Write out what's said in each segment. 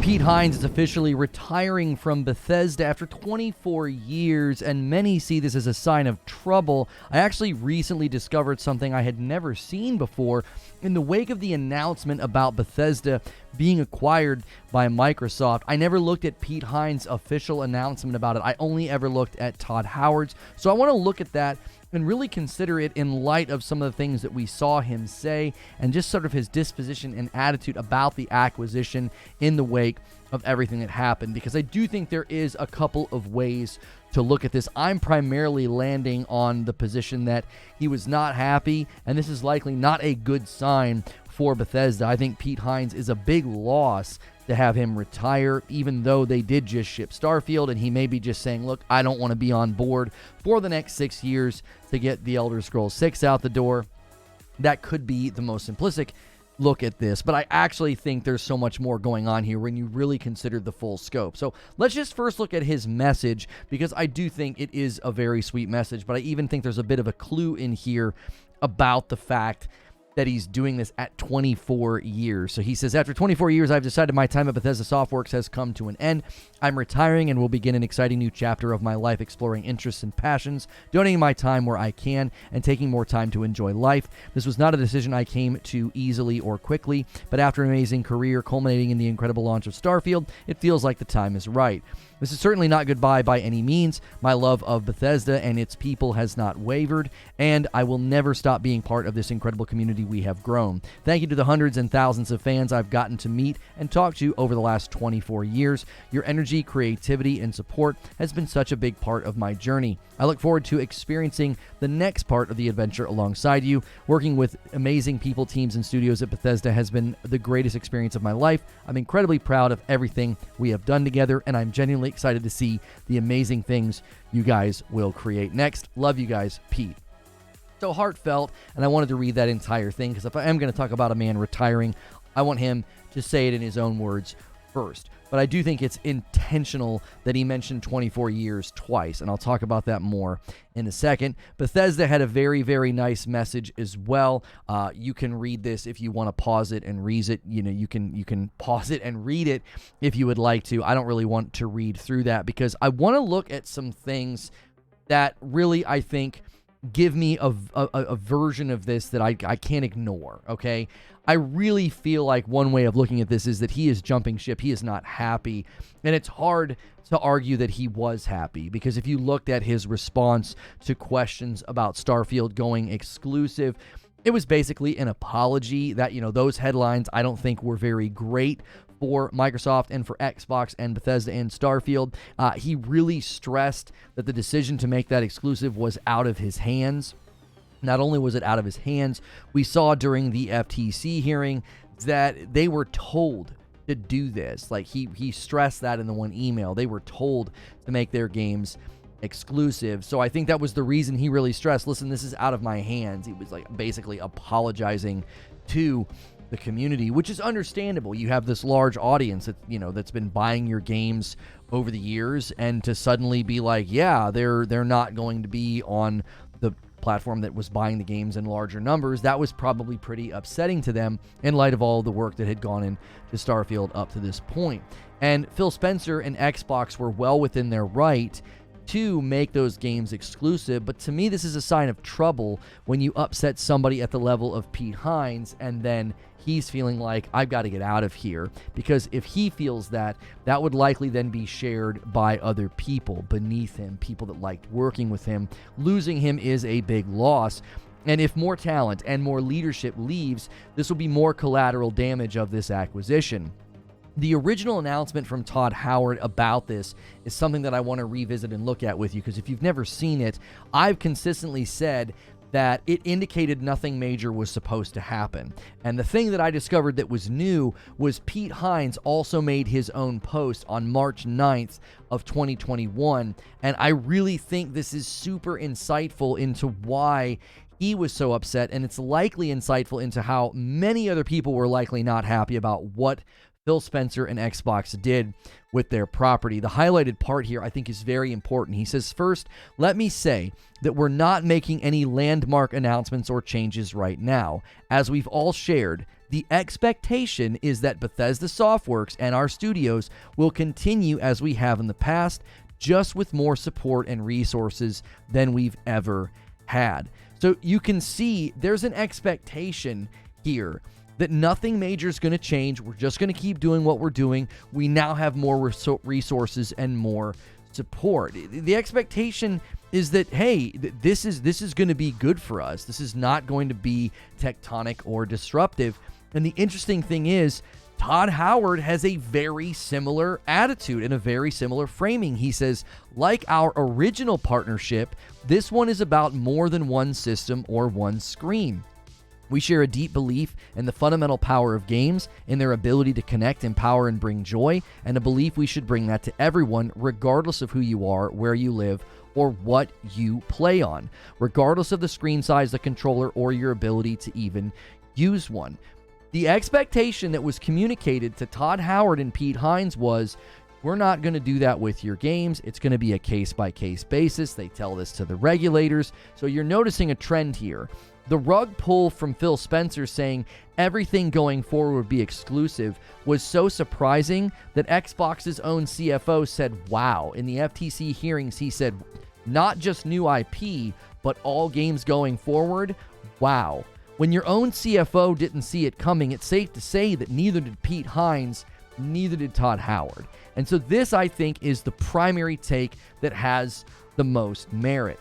Pete Hines is officially retiring from Bethesda after 24 years, and many see this as a sign of trouble. I actually recently discovered something I had never seen before. In the wake of the announcement about Bethesda being acquired by Microsoft, I never looked at Pete Hines' official announcement about it. I only ever looked at Todd Howard's. So I want to look at that and really consider it in light of some of the things that we saw him say and just sort of his disposition and attitude about the acquisition in the wake of everything that happened, because I do think there is a couple of ways to look at this. I'm primarily landing on the position that he was not happy, and this is likely not a good sign for Bethesda. I think Pete Hines is a big loss to have him retire, even though they did just ship Starfield, and he may be just saying, look, I don't want to be on board for the next 6 years to get the Elder Scrolls 6 out the door. That could be the most simplistic look at this, but I actually think there's so much more going on here when you really consider the full scope. So let's just first look at his message, because I do think it is a very sweet message, but I even think there's a bit of a clue in here about the fact that he's doing this at 24 years. So he says, after 24 years, I've decided my time at Bethesda Softworks has come to an end. I'm retiring and will begin an exciting new chapter of my life, exploring interests and passions, donating my time where I can, and taking more time to enjoy life. This was not a decision I came to easily or quickly, but after an amazing career culminating in the incredible launch of Starfield, it feels like the time is right. This is certainly not goodbye by any means. My love of Bethesda and its people has not wavered, and I will never stop being part of this incredible community we have grown. Thank you to the hundreds and thousands of fans I've gotten to meet and talk to over the last 24 years. Your energy, creativity, and support has been such a big part of my journey. I look forward to experiencing the next part of the adventure alongside you. Working with amazing people, teams, and studios at Bethesda has been the greatest experience of my life. I'm incredibly proud of everything we have done together, and I'm genuinely excited to see the amazing things you guys will create next. Love you guys, Pete. So heartfelt, and I wanted to read that entire thing, because if I am going to talk about a man retiring, I want him to say it in his own words first. But I do think it's intentional that he mentioned 24 years twice, and I'll talk about that more in a second. Bethesda had a very, very nice message as well. You can read this if you want to pause it and read it. You can pause it and read it if you would like to. I don't really want to read through that, because I want to look at some things that really, I think, give me a version of this that I can't ignore, okay? I really feel like one way of looking at this is that he is jumping ship. He is not happy, and it's hard to argue that he was happy, because if you looked at his response to questions about Starfield going exclusive, it was basically an apology that, those headlines I don't think were very great for Microsoft and for Xbox and Bethesda and Starfield. He really stressed that the decision to make that exclusive was out of his hands. Not only was it out of his hands, we saw during the FTC hearing that they were told to do this. Like he stressed that in the one email. They were told to make their games exclusive. So I think that was the reason he really stressed, listen, this is out of my hands. He was like basically apologizing to the community, which is understandable. You have this large audience that, that's been buying your games over the years, and to suddenly be like, yeah, they're not going to be on the platform that was buying the games in larger numbers, that was probably pretty upsetting to them in light of all the work that had gone into Starfield up to this point. And Phil Spencer and Xbox were well within their right to make those games exclusive, but to me this is a sign of trouble when you upset somebody at the level of Pete Hines, and then he's feeling like, I've got to get out of here, because if he feels that would likely then be shared by other people beneath him, people that liked working with him. Losing him is a big loss, and if more talent and more leadership leaves, this will be more collateral damage of this acquisition. The original announcement from Todd Howard about this is something that I want to revisit and look at with you, because if you've never seen it, I've consistently said that it indicated nothing major was supposed to happen. And the thing that I discovered that was new was Pete Hines also made his own post on March 9th of 2021, and I really think this is super insightful into why he was so upset, and it's likely insightful into how many other people were likely not happy about what Phil Spencer and Xbox did with their property. The highlighted part here I think is very important. He says, first, let me say that we're not making any landmark announcements or changes right now. As we've all shared, The expectation is that Bethesda Softworks and our studios will continue as we have in the past, just with more support and resources than we've ever had. So you can see there's an expectation here that nothing major is going to change. We're just going to keep doing what we're doing. We now have more resources and more support. The expectation is that, hey, this is going to be good for us. This is not going to be tectonic or disruptive. And the interesting thing is, Todd Howard has a very similar attitude and a very similar framing. He says, like our original partnership, this one is about more than one system or one screen. We share a deep belief in the fundamental power of games, in their ability to connect, empower, and bring joy, and a belief we should bring that to everyone, regardless of who you are, where you live, or what you play on, regardless of the screen size, the controller, or your ability to even use one. The expectation that was communicated to Todd Howard and Pete Hines was, we're not going to do that with your games. It's going to be a case-by-case basis. They tell this to the regulators. So you're noticing a trend here. The rug pull from Phil Spencer saying everything going forward would be exclusive was so surprising that Xbox's own CFO said, wow. In the FTC hearings, he said, not just new IP, but all games going forward. Wow. When your own CFO didn't see it coming, it's safe to say that neither did Pete Hines, neither did Todd Howard. And so this, I think, is the primary take that has the most merit.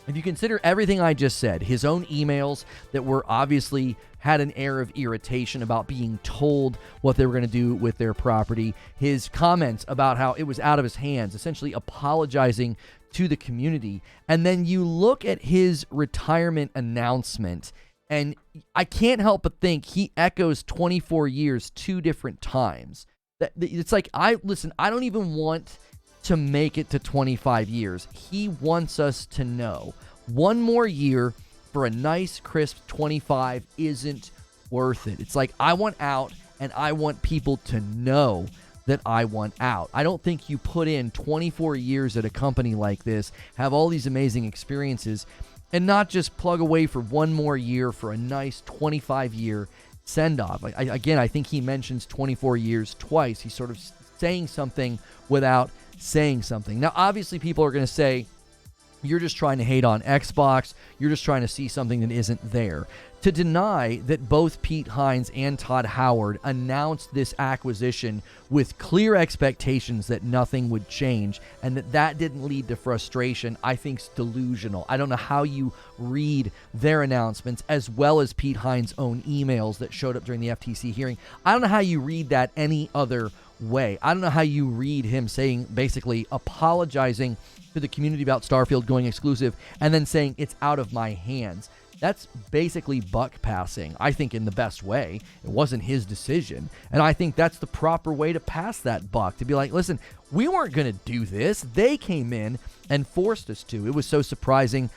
If you consider everything I just said, his own emails that were obviously had an air of irritation about being told what they were going to do with their property, his comments about how it was out of his hands, essentially apologizing to the community, and then you look at his retirement announcement, and I can't help but think he echoes 24 years 2 different times. It's like, I don't even want to make it to 25 years. He wants us to know one more year for a nice, crisp 25 isn't worth it. It's like, I want out, and I want people to know that I want out. I don't think you put in 24 years at a company like this, have all these amazing experiences, and not just plug away for one more year for a nice 25-year send-off. I think he mentions 24 years twice. He's sort of saying something without saying something. Now, obviously, people are going to say, you're just trying to hate on Xbox. You're just trying to see something that isn't there. To deny that both Pete Hines and Todd Howard announced this acquisition with clear expectations that nothing would change and that didn't lead to frustration, I think is delusional. I don't know how you read their announcements as well as Pete Hines' own emails that showed up during the FTC hearing. I don't know how you read that any other way. I don't know how you read him saying, basically apologizing to the community about Starfield going exclusive and then saying it's out of my hands. That's basically buck passing, I think, in the best way. It wasn't his decision. And I think that's the proper way to pass that buck, to be like, listen, we weren't going to do this. They came in and forced us to. It was so surprising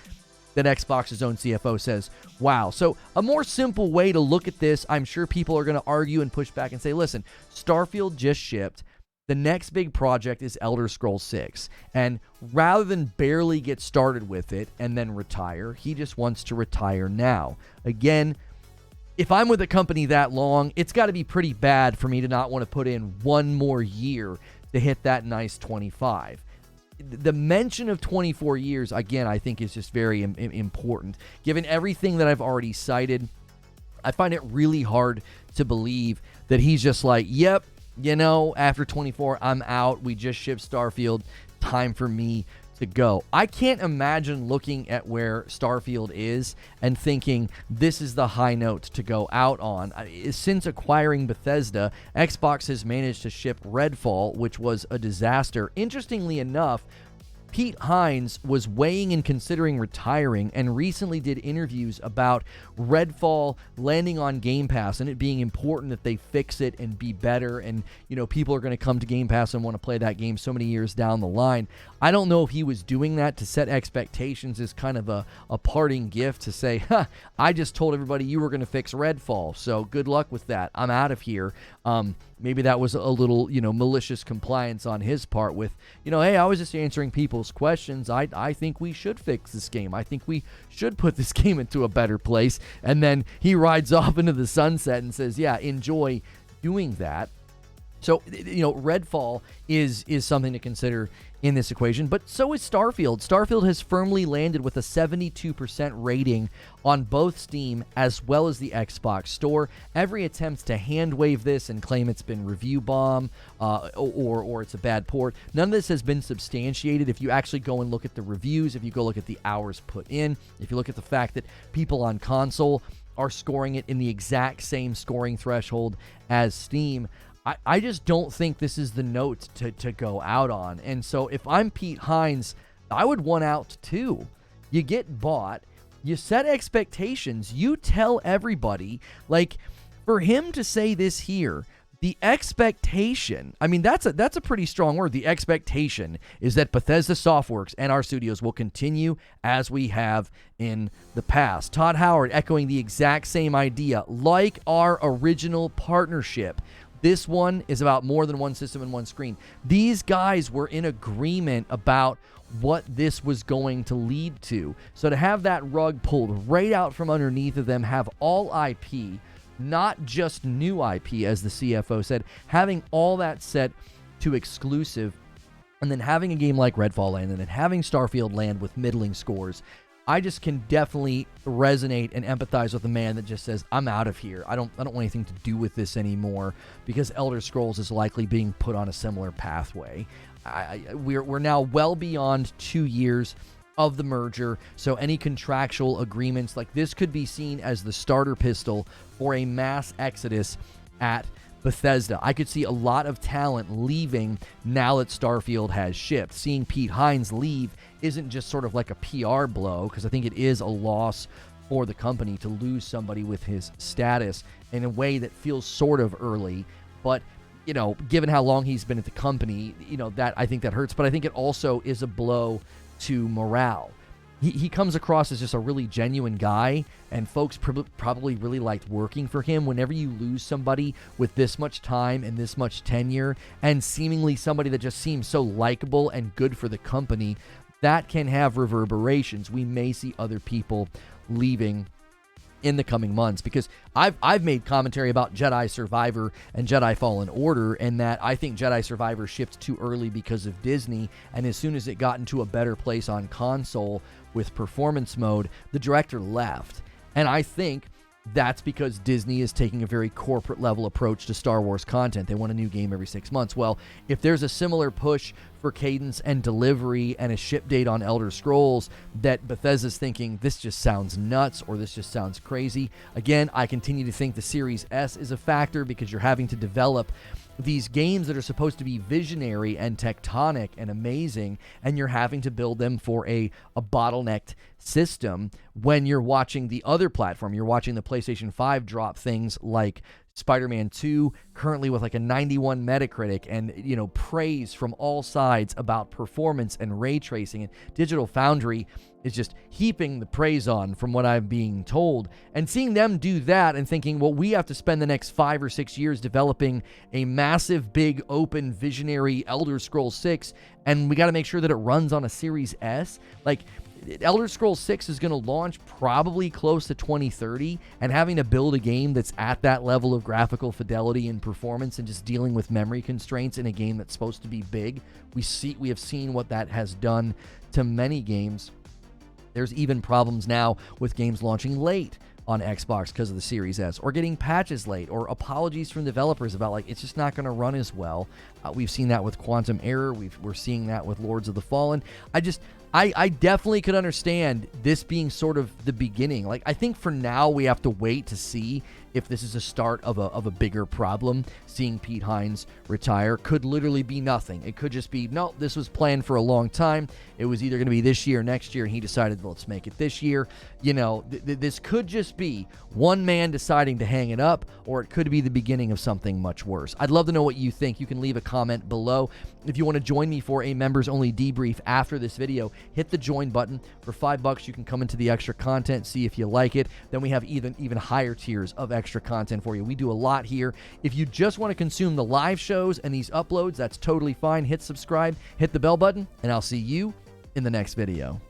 that Xbox's own CFO says, wow. So a more simple way to look at this, I'm sure people are going to argue and push back and say, listen, Starfield just shipped. The next big project is Elder Scrolls 6. And rather than barely get started with it and then retire, he just wants to retire now. Again, if I'm with a company that long, it's got to be pretty bad for me to not want to put in one more year to hit that nice 25. The mention of 24 years, again, I think is just very important. Given everything that I've already cited, I find it really hard to believe that he's just like, yep, you know, after 24, I'm out. We just shipped Starfield. Time for me to go. I can't imagine looking at where Starfield is and thinking this is the high note to go out on. Since acquiring Bethesda, Xbox has managed to ship Redfall, which was a disaster. Interestingly enough, Pete Hines was weighing and considering retiring and recently did interviews about Redfall landing on Game Pass and it being important that they fix it and be better, and you know, people are going to come to Game Pass and want to play that game so many years down the line. I don't know if he was doing that to set expectations as kind of a parting gift to say, I just told everybody you were going to fix Redfall, so good luck with that. I'm out of here. maybe that was a little, malicious compliance on his part with, hey, I was just answering people's questions. I think we should fix this game. I think we should put this game into a better place. And then he rides off into the sunset and says, yeah, enjoy doing that. So, Redfall is something to consider in this equation, but so is Starfield. Starfield has firmly landed with a 72% rating on both Steam as well as the Xbox Store. Every attempt to hand wave this and claim it's been review bomb or it's a bad port, none of this has been substantiated. If you actually go and look at the reviews, if you go look at the hours put in, if you look at the fact that people on console are scoring it in the exact same scoring threshold as Steam, I just don't think this is the note to go out on. And so if I'm Pete Hines, I would want out too. You get bought, you set expectations, you tell everybody, like, for him to say this here, the expectation, I mean, that's a pretty strong word. The expectation is that Bethesda Softworks and our studios will continue as we have in the past. Todd Howard echoing the exact same idea, like our original partnership. This one is about more than one system and one screen. These guys were in agreement about what this was going to lead to. So to have that rug pulled right out from underneath of them, have all IP, not just new IP, as the CFO said, having all that set to exclusive, and then having a game like Redfall land, and then having Starfield land with middling scores, I just can definitely resonate and empathize with a man that just says, I'm out of here. I don't want anything to do with this anymore, because Elder Scrolls is likely being put on a similar pathway. We're now well beyond 2 years of the merger, so any contractual agreements like this could be seen as the starter pistol for a mass exodus at Bethesda. I could see a lot of talent leaving now that Starfield has shipped. Seeing Pete Hines leave isn't just sort of like a PR blow, because I think it is a loss for the company to lose somebody with his status in a way that feels sort of early. But, given how long he's been at the company, that I think that hurts. But I think it also is a blow to morale. He comes across as just a really genuine guy, and folks probably really liked working for him. Whenever you lose somebody with this much time and this much tenure, and seemingly somebody that just seems so likable and good for the company, that can have reverberations. We may see other people leaving in the coming months, because I've made commentary about Jedi Survivor and Jedi Fallen Order, and that I think Jedi Survivor shipped too early because of Disney, and as soon as it got into a better place on console with performance mode, the director left. And I think that's because Disney is taking a very corporate level approach to Star Wars content. They want a new game every 6 months. Well, if there's a similar push for cadence and delivery and a ship date on Elder Scrolls that Bethesda's thinking, this just sounds nuts, or this just sounds crazy. Again, I continue to think the Series S is a factor, because you're having to develop these games that are supposed to be visionary and tectonic and amazing, and you're having to build them for a bottlenecked system when you're watching the other platform. You're watching the PlayStation 5 drop things like Spider-Man 2, currently with like a 91 Metacritic, and praise from all sides about performance and ray tracing, and Digital Foundry is just heaping the praise on, from what I'm being told. And seeing them do that and thinking, well, we have to spend the next 5 or 6 years developing a massive, big, open, visionary Elder Scrolls 6, and we got to make sure that it runs on a Series S. Like, Elder Scrolls 6 is going to launch probably close to 2030, and having to build a game that's at that level of graphical fidelity and performance, and just dealing with memory constraints in a game that's supposed to be big, we have seen what that has done to many games. There's even problems now with games launching late on Xbox because of the Series S, or getting patches late, or apologies from developers about, like, it's just not going to run as well. We've seen that with Quantum Error. We're seeing that with Lords of the Fallen. I definitely could understand this being sort of the beginning. Like, I think for now we have to wait to see if this is a start of a bigger problem. Seeing Pete Hines retire could literally be nothing. It could just be, no, this was planned for a long time. It was either going to be this year or next year, and he decided, let's make it this year. This could just be one man deciding to hang it up, or it could be the beginning of something much worse. I'd love to know what you think. You can leave a comment below. If you want to join me for a members-only debrief after this video, hit the join button. For $5, you can come into the extra content, see if you like it. Then we have even higher tiers of extra content for you. We do a lot here. If you just want to consume the live shows and these uploads, that's totally fine. Hit subscribe, hit the bell button, and I'll see you in the next video.